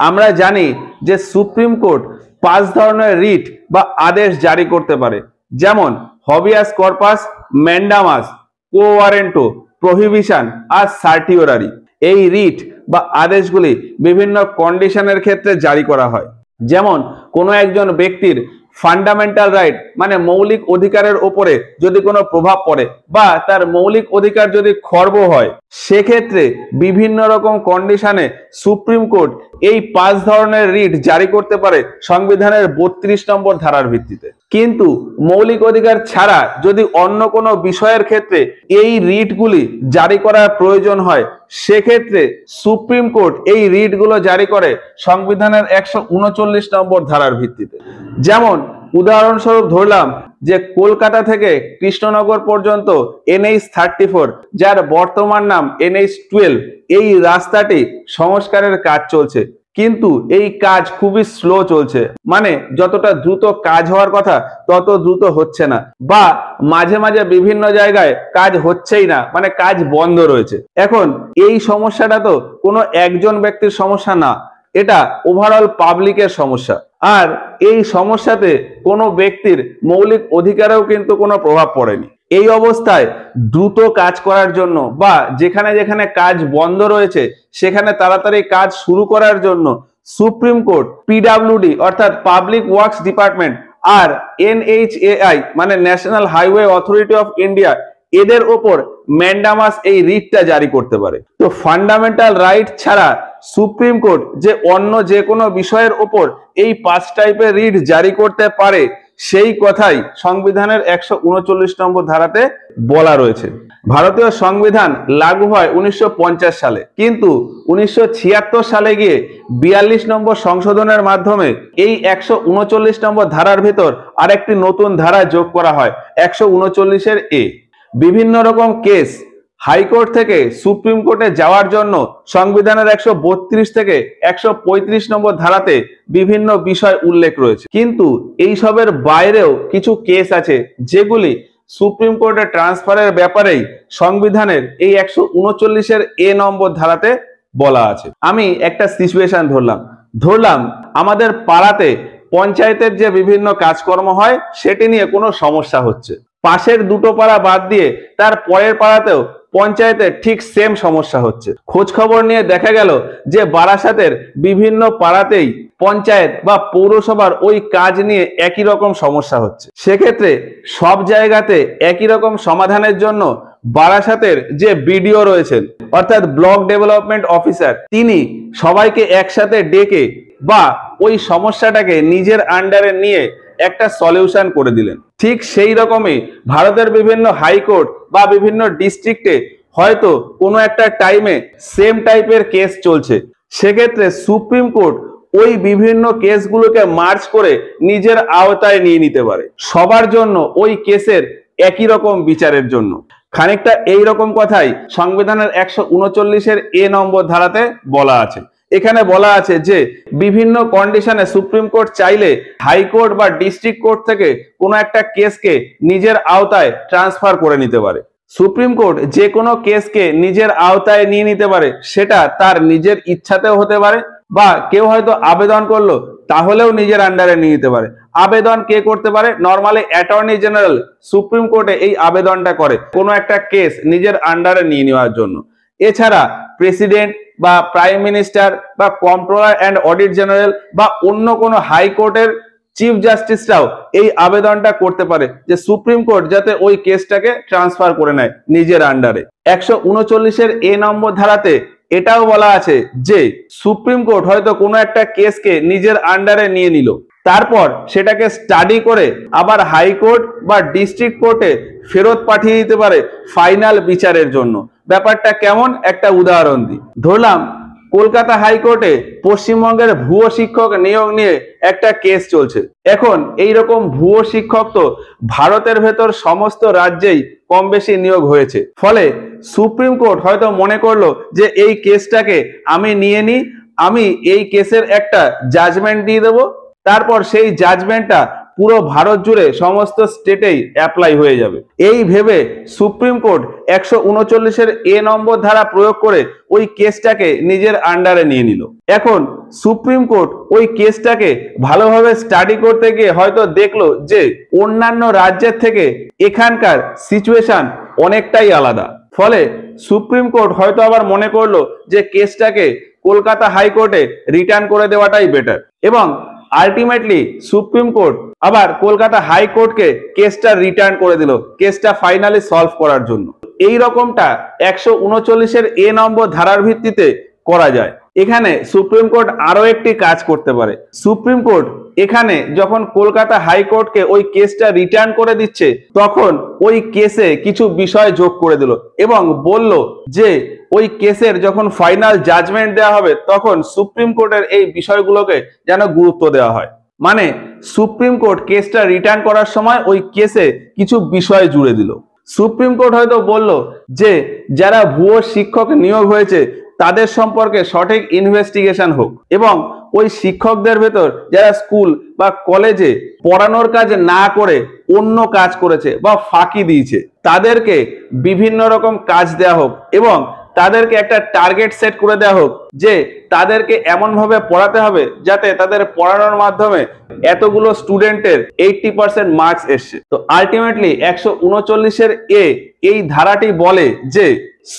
আমরা জানি যে সুপ্রিম কোর্ট 5 ধরনের রিট বা আদেশ জারি করতে পারে, যেমন হবিয়াস কর্পাস, ম্যান্ডামাস, কো ওয়ারেন্টো, প্রহিবিশন আর সার্টিওরারি। এই রিট বা আদেশগুলি বিভিন্ন কন্ডিশনের ক্ষেত্রে জারি করা হয়। যেমন কোনো একজন ব্যক্তির ফান্ডামেন্টাল রাইট মানে মৌলিক অধিকারের উপরে যদি কোনো প্রভাব পড়ে বা তার মৌলিক অধিকার যদি খর্ব হয়, সেক্ষেত্রে বিভিন্ন রকম কন্ডিশনে সুপ্রিম কোর্ট এই 5 ধরনের রিট জারি করতে পারে সংবিধানের 32 নম্বর ধারার ভিত্তিতে। কিন্তু মৌলিক অধিকার ছাড়া যদি অন্য কোনো বিষয়ের ক্ষেত্রে এই রিটগুলি জারি করার প্রয়োজন হয়, সেক্ষেত্রে সুপ্রিম কোর্ট এই রিটগুলো জারি করে সংবিধানের 139 নম্বর ধারার ভিত্তিতে। যেমন উদাহরণস্বরূপ ধরলাম যে কলকাতা থেকে কৃষ্ণনগর পর্যন্ত NH-34, যার বর্তমান নাম NH-12, এই রাস্তাটি সংস্কারের কাজ চলছে, কিন্তু এই কাজ খুবই স্লো চলছে, মানে যতটা দ্রুত কাজ হওয়ার কথা তত দ্রুত হচ্ছে না, বা মাঝে মাঝে বিভিন্ন জায়গায় কাজ হচ্ছেই না, মানে কাজ বন্ধ রয়েছে। এখন এই সমস্যাটা তো কোনো একজন ব্যক্তির সমস্যা না, এটা ওভারঅল পাবলিকের সমস্যা। আর এই সমস্যাতে কোনো ব্যক্তির মৌলিক অধিকারেও কিন্তু কোনো প্রভাব পড়েনি। এই অবস্থায় দ্রুত কাজ করার জন্য বা যেখানে যেখানে কাজ বন্ধ রয়েছে সেখানে তাড়াতাড়ি কাজ শুরু করার জন্য সুপ্রিম কোর্ট PWD অর্থাৎ পাবলিক ওয়ার্কস ডিপার্টমেন্ট আর NHAI মানে national highway authority of India, এদের ওপর ম্যান্ডামাস এই রিটটা জারি করতে পারে। তো ফান্ডামেন্টাল রাইট ছাড়া সুপ্রিম কোর্ট যে অন্য যে কোনো বিষয়ের ওপর এই 5 টাইপের রিট জারি করতে পারে, সেই কথাই সংবিধানের 139 নম্বর ধারাতে বলা রয়েছে। ভারতীয় সংবিধান লাগু হয় 1950 সালে, কিন্তু 1976 সালে গিয়ে 42 নম্বর সংশোধনের মাধ্যমে এই 139 নম্বর ধারার ভিতর আরেকটি নতুন ধারা যোগ করা হয়, 139 A। বিভিন্ন রকম কেস হাইকোর্ট থেকে সুপ্রিম কোর্টে যাওয়ার জন্য সংবিধানের 132 থেকে 135 নম্বর ধারাতে বিভিন্ন বিষয় উল্লেখ রয়েছে, কিন্তু এই সবের বাইরেও কিছু কেস আছে যেগুলি সুপ্রিম কোর্টে ট্রান্সফারের ব্যাপারেই সংবিধানের এই 139 A নম্বর ধারাতে বলা আছে। আমি একটা সিচুয়েশন ধরলাম আমাদের পাড়াতে পঞ্চায়েতের যে বিভিন্ন কাজকর্ম হয় সেটি নিয়ে কোনো সমস্যা হচ্ছে, পাশের দুটো পাড়া বাদ দিয়ে তার পরের পাড়াতেও পঞ্চায়েতের ঠিক সেম সমস্যা হচ্ছে। খোঁজ খবর নিয়ে দেখা গেল যে বারাসাতের বিভিন্ন পাড়াতেই পঞ্চায়েত বা পৌরসভার ওই কাজ নিয়ে একই রকম সমস্যা হচ্ছে। সেক্ষেত্রে সব জায়গাতে একই রকম সমাধানের জন্য বারাসাতের যে BDO রয়েছেন অর্থাৎ ব্লক ডেভেলপমেন্ট অফিসার, তিনি সবাইকে একসাথে ডেকে বা ওই সমস্যাটাকে নিজের আন্ডারে নিয়ে একটা সলিউশন করে দিলেন। ঠিক সেই রকমই ভারতের বিভিন্ন হাইকোর্ট বা বিভিন্ন ডিস্ট্রিক্টে হয়তো কোনো একটা টাইমে সেম টাইপের কেস চলছে, সেক্ষেত্রে সুপ্রিম কোর্ট ওই বিভিন্ন কেসগুলোকে মার্জ করে নিজের আওতায় নিয়ে নিতে পারে, সবার জন্য ওই কেসের একই রকম বিচারের জন্য। খানিকটা এই রকম কথাই সংবিধানের 139 A নম্বর ধারাতে বলা আছে। এখানে বলা আছে যে বিভিন্ন কন্ডিশনে সুপ্রিম কোর্ট চাইলে হাইকোর্ট বা ডিস্ট্রিক্ট কোর্ট থেকে কোনো একটা কেসকে নিজের আওতায় ট্রান্সফার করে নিতে পারে। সুপ্রিম কোর্ট যে কোনো কেসকে নিজের আওতায় নিয়ে নিতে পারে, সেটা তার নিজের ইচ্ছাতেও হতে পারে, বা কেউ হয়তো আবেদন করলো তাহলেও নিজের আন্ডারে নিয়ে নিতে পারে। আবেদন কে করতে পারে? নর্মালি অ্যাটর্নি জেনারেল সুপ্রিম কোর্টে এই আবেদনটা করে কোনো একটা কেস নিজের আন্ডারে নিয়ে নেওয়ার জন্য। এছাড়া প্রেসিডেন্ট বা প্রাইম মিনিস্টার বা কন্ট্রোলার অ্যান্ড অডিট জেনারেল বা অন্য কোনো হাইকোর্টের চিফ জাস্টিসরাও এই আবেদনটা করতে পারে যে সুপ্রিম কোর্ট যাতে ওই কেসটাকে ট্রান্সফার করে নেয় নিজের আন্ডারে। 139 A নম্বর ধারাতে এটাও বলা আছে যে সুপ্রিম কোর্ট হয়তো কোনো একটা কেসকে নিজের আন্ডারে নিয়ে নিল, তারপর সেটাকে স্টাডি করে আবার হাইকোর্ট বা ডিস্ট্রিক্ট কোর্টে ফেরত পাঠিয়ে দিতে পারে ফাইনাল বিচারের জন্য। ব্যাপারটা কেমন একটা উদাহরণ দিই। ধরলাম কলকাতা হাইকোর্টে পশ্চিমবঙ্গের ভুয়ো শিক্ষক নিয়োগ নিয়ে একটা কেস চলছে। এখন এই রকম ভুয়ো শিক্ষক তো ভারতের ভেতর সমস্ত রাজ্যেই কম বেশি নিয়োগ হয়েছে, ফলে সুপ্রিম কোর্ট হয়তো মনে করলো যে এই কেসটাকে আমি নিয়ে নিই, আমি এই কেসের একটা জাজমেন্ট দিয়ে দেবো, তারপর সেই জাজমেন্টটা পুরো ভারত জুড়ে সমস্ত স্টেটেই অ্যাপ্লাই হয়ে যাবে। এই ভেবে সুপ্রিম কোর্ট 139-এর এ নম্বর ধারা প্রয়োগ করে ওই কেসটাকে নিজের আন্ডারে নিয়ে নিল। এখন সুপ্রিম কোর্ট ওই কেসটাকে ভালোভাবে স্টাডি করতে গিয়ে হয়তো দেখলো যে অন্যান্য রাজ্যের থেকে এখানকার সিচুয়েশন অনেকটাই আলাদা। ফলে সুপ্রিম কোর্ট হয়তো আবার মনে করলো যে কেসটাকে কলকাতা হাইকোর্টে রিটার্ন করে দেওয়াটাই বেটার, এবং আলটিমেটলি সুপ্রিম কোর্ট আবার কলকাতা হাইকোর্টকে কেসটা রিটার্ন করে দিল কেসটা ফাইনালি সলভ করার জন্য। এই রকমটা 139-এর এ নম্বর ধারার ভিত্তিতে করা যায়। এখানে সুপ্রিম কোর্ট আরো একটি কাজ করতে পারে। সুপ্রিম কোর্ট এখানে যখন কলকাতা হাইকোর্টকে ওই কেসটা রিটার্ন করে দিচ্ছে, তখন ওই কেসে কিছু বিষয় যোগ করে দিল এবং বলল যে ওই কেসের যখন ফাইনাল জাজমেন্ট দেওয়া হবে তখন সুপ্রিম কোর্টের এই বিষয়গুলোকে যেন গুরুত্ব দেওয়া হয়। মানে সুপ্রিম কোর্ট কেসটা রিটার্ন করার সময় ওই কেসে কিছু বিষয় জুড়ে দিল। সুপ্রিম কোর্ট হয়তো বলল যে যারা ভুয়ো শিক্ষক নিয়োগ হয়েছে তাদের সম্পর্কে সঠিক ইনভেস্টিগেশন হোক, এবং ওই শিক্ষকদের ভেতর যারা স্কুল বা কলেজে পড়ানোর কাজ না করে অন্য কাজ করেছে বা ফাঁকি দিয়েছে তাদেরকে বিভিন্ন রকম কাজ দেওয়া হোক, এবং তাদেরকে একটা টার্গেট সেট করে দেওয়া হোক যে তাদেরকে এমন ভাবে পড়াতে হবে যাতে তাদের পড়ানোর মাধ্যমে এতগুলো স্টুডেন্টের 80% মার্কস এসছে। তো আলটিমেটলি 139-এর এ এই ধারাটি বলে যে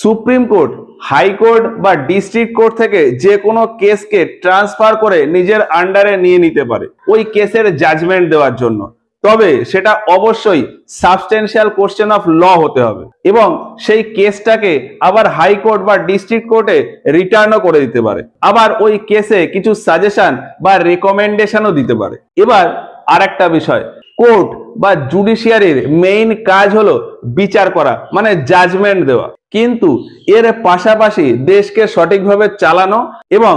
সুপ্রিম কোর্ট হাইকোর্ট বা ডিস্ট্রিক্ট কোর্ট থেকে যে কোনো কেসকে ট্রান্সফার করে নিজের আন্ডারে নিয়ে নিতে পারে ওই কেসের জাজমেন্ট দেওয়ার জন্য। তবে সেটা অবশ্যই সাবস্টেনশিয়াল কোশ্চেন অফ ল হতে হবে, এবং সেই কেসটাকে আবার হাইকোর্ট বা ডিস্ট্রিক্ট কোর্টে রিটার্নও করে দিতে পারে। আবার ওই কেসে কিছু সাজেশন বা রেকমেন্ডেশনও দিতে পারে। এবার আর একটা বিষয়, কোর্ট বা জুডিশিয়ারির মেইন কাজ হলো বিচার করা, মানে জাজমেন্ট দেওয়া, কিন্তু এর পাশাপাশি দেশকে সঠিকভাবে চালানো এবং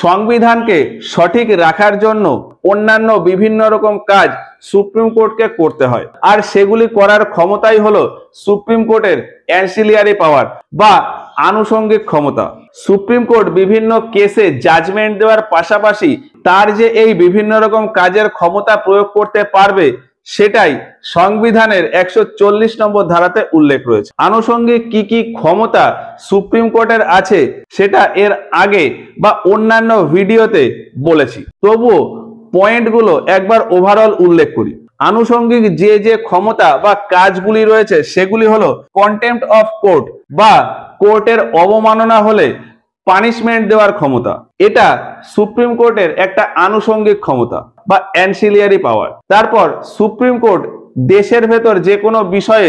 সংবিধানকে সঠিক রাখার জন্য অন্যান্য বিভিন্ন রকম কাজ সুপ্রিম কোর্টকে করতে হয়। আর সেগুলি করার ক্ষমতাই হলো সুপ্রিম কোর্টের অ্যানসিলিয়ারি পাওয়ার বা আনুষঙ্গিক ক্ষমতা। সুপ্রিম কোর্ট বিভিন্ন কেসে জাজমেন্ট দেওয়ার পাশাপাশি তার যে এই বিভিন্ন রকম কাজের ক্ষমতা প্রয়োগ করতে পারবে সেটাই সংবিধানের 140 নম্বর ধারাতে উল্লেখ রয়েছে। আনুষঙ্গিক কি কি ক্ষমতা সুপ্রিম কোর্টের আছে সেটা এর আগে বা অন্যান্য ভিডিওতে বলেছি, তবুও পয়েন্টগুলো একবার ওভারঅল উল্লেখ করি। আনুষঙ্গিক যে যে ক্ষমতা বা কাজগুলি রয়েছে সেগুলি হলো কন্টেম্পট অফ কোর্ট বা কোর্টের অবমাননা হলে পানিশমেন্ট দেওয়ার ক্ষমতা, এটা সুপ্রিম কোর্টের একটা আনুষঙ্গিক ক্ষমতা বা অ্যানসিলিয়ারি পাওয়ার। তারপর সুপ্রিম কোর্ট দেশের ভেতর যে কোনো বিষয়ে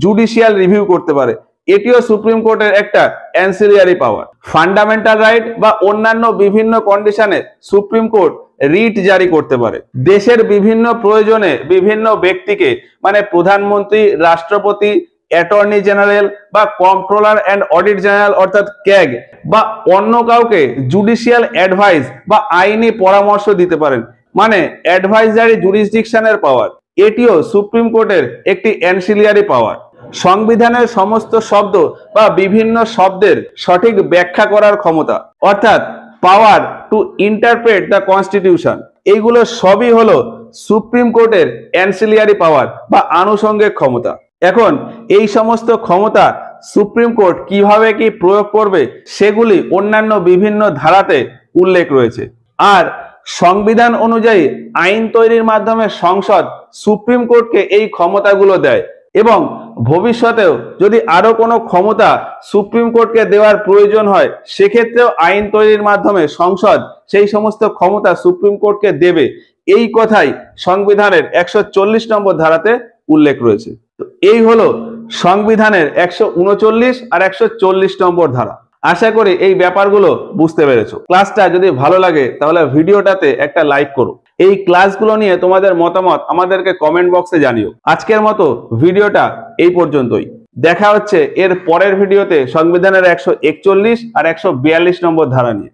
জুডিশিয়াল রিভিউ করতে পারে, এটিও সুপ্রিম কোর্টের একটা অ্যানসিলিয়ারি পাওয়ার। ফান্ডামেন্টাল রাইট বা অন্যান্য বিভিন্ন কন্ডিশনে সুপ্রিম কোর্ট রিট জারি করতে পারে। দেশের বিভিন্ন প্রয়োজনে বিভিন্ন ব্যক্তিকে, মানে প্রধানমন্ত্রী, রাষ্ট্রপতি, অ্যাটর্নি জেনারেল বা কন্ট্রোলার অ্যান্ড অডিট জেনারেল অর্থাৎ ক্যাগ বা অন্য কাউকে জুডিশিয়াল অ্যাডভাইস বা আইনি পরামর্শ দিতে পারেন, মানে অ্যাডভাইজারি জুরিসডিকশনের পাওয়ার। এটিও সুপ্রিম কোর্টের একটি অ্যানসিলিয়ারি পাওয়ার। সংবিধানের সমস্ত শব্দ বা বিভিন্ন শব্দের সঠিক ব্যাখ্যা করার ক্ষমতা, অর্থাৎ পাওয়ার টু ইন্টারপ্রেট দ্য কনস্টিটিউশন, এইগুলো সবই হলো সুপ্রিম কোর্টের অ্যানসিলিয়ারি পাওয়ার বা আনুষঙ্গিক ক্ষমতা। এখন এই সমস্ত ক্ষমতা সুপ্রিম কোর্ট কিভাবে কি প্রয়োগ করবে সেগুলি অন্যান্য বিভিন্ন ধারাতে উল্লেখ রয়েছে। আর সংবিধান অনুযায়ী আইন তৈরির মাধ্যমে সংসদ সুপ্রিম কোর্টকে এই ক্ষমতাগুলো দেয়, এবং ভবিষ্যতেও যদি আরো কোনো ক্ষমতা সুপ্রিম কোর্টকে দেওয়ার প্রয়োজন হয় সেক্ষেত্রেও আইন তৈরির মাধ্যমে সংসদ সেই সমস্ত ক্ষমতা সুপ্রিম কোর্টকে দেবে। এই কথাই সংবিধানের 140 নম্বর ধারাতে উল্লেখ রয়েছে। তো এই হলো সংবিধানের 139 আর 140 নম্বর ধারা। আশা করি এই ব্যাপারগুলো বুঝতে পেরেছো। ক্লাসটা যদি ভালো লাগে তাহলে ভিডিওটাতে একটা লাইক করো। এই ক্লাসগুলো নিয়ে তোমাদের মতামত আমাদেরকে কমেন্ট বক্সে জানিও। আজকের মতো ভিডিওটা এই পর্যন্তই। দেখা হচ্ছে এর পরের ভিডিওতে সংবিধানের 141 আর 142 নম্বর ধারা নিয়ে।